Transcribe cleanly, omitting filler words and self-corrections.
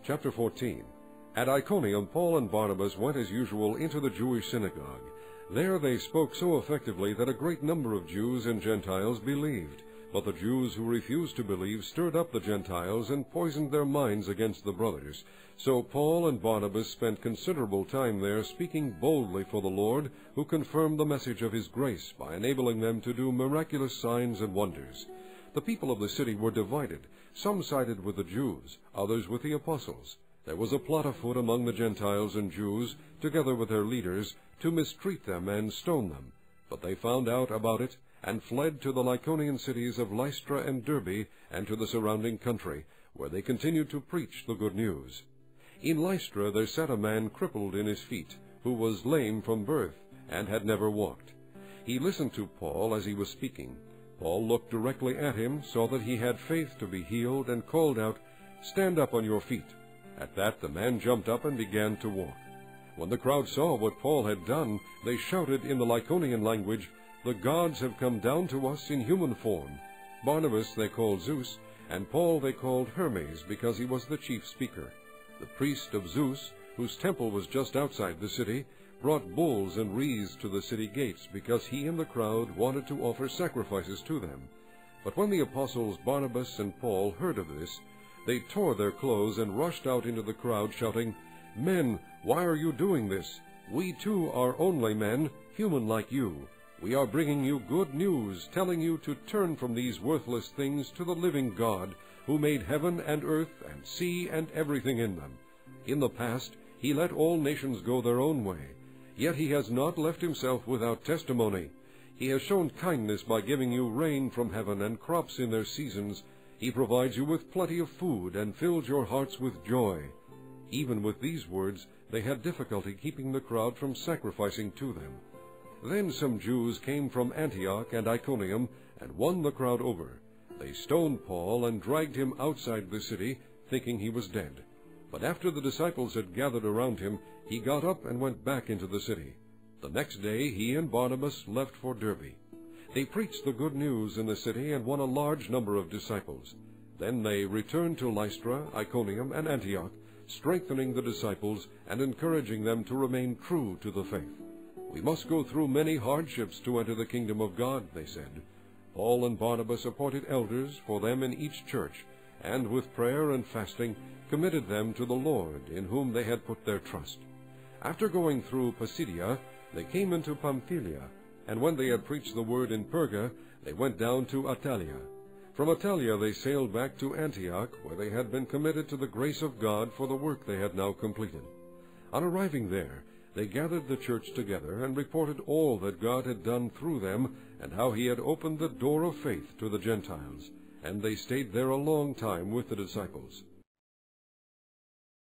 Chapter 14. At Iconium, Paul and Barnabas went as usual into the Jewish synagogue. There they spoke so effectively that a great number of Jews and Gentiles believed. But the Jews who refused to believe stirred up the Gentiles and poisoned their minds against the brothers. So Paul and Barnabas spent considerable time there speaking boldly for the Lord, who confirmed the message of his grace by enabling them to do miraculous signs and wonders. The people of the city were divided. Some sided with the Jews, others with the apostles. There was a plot afoot among the Gentiles and Jews, together with their leaders, to mistreat them and stone them. But they found out about it, and fled to the Lycaonian cities of Lystra and Derbe, and to the surrounding country, where they continued to preach the good news. In Lystra there sat a man crippled in his feet, who was lame from birth, and had never walked. He listened to Paul as he was speaking. Paul looked directly at him, saw that he had faith to be healed, and called out, "Stand up on your feet." At that the man jumped up and began to walk. When the crowd saw what Paul had done, they shouted in the Lycaonian language, "The gods have come down to us in human form." Barnabas they called Zeus, and Paul they called Hermes, because he was the chief speaker. The priest of Zeus, whose temple was just outside the city, brought bulls and wreaths to the city gates, because he and the crowd wanted to offer sacrifices to them. But when the apostles Barnabas and Paul heard of this, they tore their clothes and rushed out into the crowd, shouting, "Men, why are you doing this? We too are only men, human like you. We are bringing you good news, telling you to turn from these worthless things to the living God, who made heaven and earth and sea and everything in them. In the past he let all nations go their own way, yet he has not left himself without testimony. He has shown kindness by giving you rain from heaven and crops in their seasons. He provides you with plenty of food and fills your hearts with joy." Even with these words they had difficulty keeping the crowd from sacrificing to them. Then some Jews came from Antioch and Iconium and won the crowd over. They stoned Paul and dragged him outside the city, thinking he was dead. But after the disciples had gathered around him, he got up and went back into the city. The next day he and Barnabas left for Derbe. They preached the good news in the city and won a large number of disciples. Then they returned to Lystra, Iconium, and Antioch, strengthening the disciples and encouraging them to remain true to the faith. "We must go through many hardships to enter the kingdom of God," they said. Paul and Barnabas appointed elders for them in each church, and with prayer and fasting committed them to the Lord, in whom they had put their trust. After going through Pisidia, they came into Pamphylia, and when they had preached the word in Perga, they went down to Attalia. From Attalia they sailed back to Antioch, where they had been committed to the grace of God for the work they had now completed. On arriving there, they gathered the church together and reported all that God had done through them, and how he had opened the door of faith to the Gentiles. And they stayed there a long time with the disciples.